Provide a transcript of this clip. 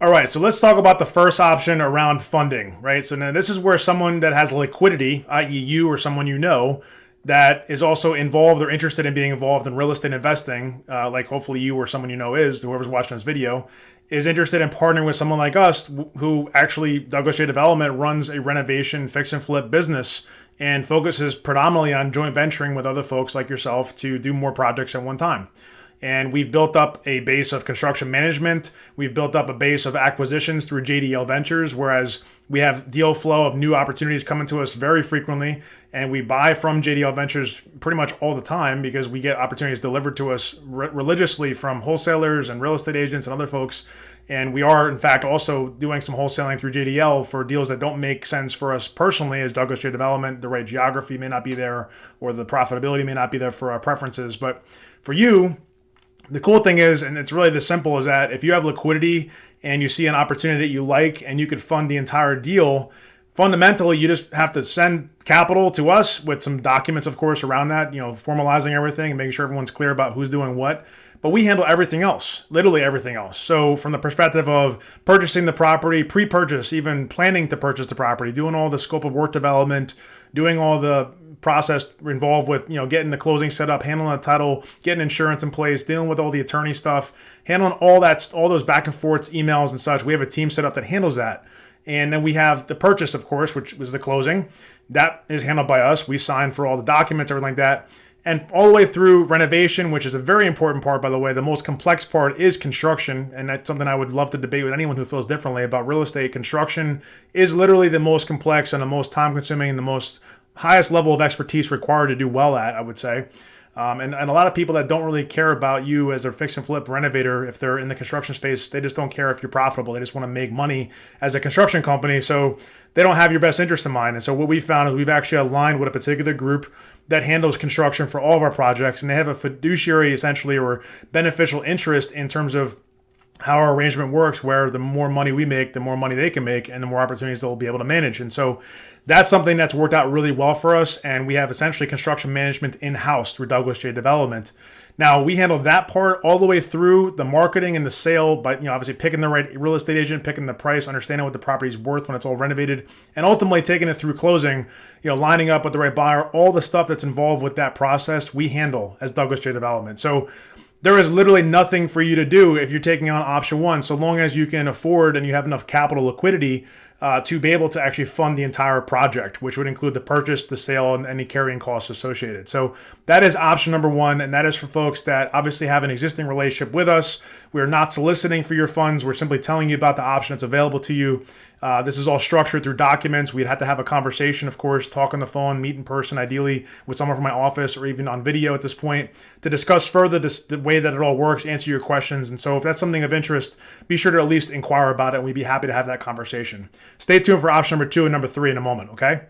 All right, so let's talk about the first option around funding, right? So now this is where someone that has liquidity, i.e., you or someone you know, that is also involved or interested in being involved in real estate investing, like hopefully you or someone you know is, whoever's watching this video, is interested in partnering with someone like us who actually, Douglas J Development runs a renovation fix and flip business and focuses predominantly on joint venturing with other folks like yourself to do more projects at one time. And we've built up a base of construction management. We've built up a base of acquisitions through JDL Ventures, whereas we have deal flow of new opportunities coming to us very frequently. And we buy from JDL Ventures pretty much all the time because we get opportunities delivered to us religiously from wholesalers and real estate agents and other folks. And we are, in fact, also doing some wholesaling through JDL for deals that don't make sense for us personally as Douglas J Development. The right geography may not be there or the profitability may not be there for our preferences. But for you, the cool thing is, and it's really this simple, is that if you have liquidity and you see an opportunity that you like and you could fund the entire deal, fundamentally, you just have to send capital to us with some documents, of course, around that, formalizing everything and making sure everyone's clear about who's doing what. But we handle everything else, literally everything else. So from the perspective of purchasing the property, pre-purchase, even planning to purchase the property, doing all the scope of work development, doing all the process involved with, getting the closing set up, handling the title, getting insurance in place, dealing with all the attorney stuff, handling all that, all those back and forths, emails and such. We have a team set up that handles that. And then we have the purchase, of course, which was the closing. That is handled by us. We sign for all the documents, everything like that. And all the way through renovation, which is a very important part, by the way. The most complex part is construction. And that's something I would love to debate with anyone who feels differently about real estate. Construction is literally the most complex and the most time consuming and the most highest level of expertise required to do well at, I would say. And a lot of people that don't really care about you as a fix and flip renovator, if they're in the construction space, they just don't care if you're profitable. They just want to make money as a construction company. So they don't have your best interest in mind. And so what we found is we've actually aligned with a particular group that handles construction for all of our projects. And they have a fiduciary essentially or beneficial interest in terms of how our arrangement works, where the more money we make, the more money they can make and the more opportunities they'll be able to manage. And so that's something that's worked out really well for us. And we have essentially construction management in-house through Douglas J Development. Now we handle that part all the way through the marketing and the sale, but obviously picking the right real estate agent, picking the price, understanding what the property's worth when it's all renovated, and ultimately taking it through closing, lining up with the right buyer, all the stuff that's involved with that process, we handle as Douglas J Development. So there is literally nothing for you to do if you're taking on option one, so long as you can afford and you have enough capital liquidity to be able to actually fund the entire project, which would include the purchase, the sale, and any carrying costs associated. So that is option number one, and that is for folks that obviously have an existing relationship with us. We're not soliciting for your funds. We're simply telling you about the option that's available to you. This is all structured through documents. We'd have to have a conversation, of course, talk on the phone, meet in person, ideally with someone from my office or even on video at this point to discuss further the way that it all works, answer your questions. And so if that's something of interest, be sure to at least inquire about it and we'd be happy to have that conversation. Stay tuned for option number 2 and number 3 in a moment, okay?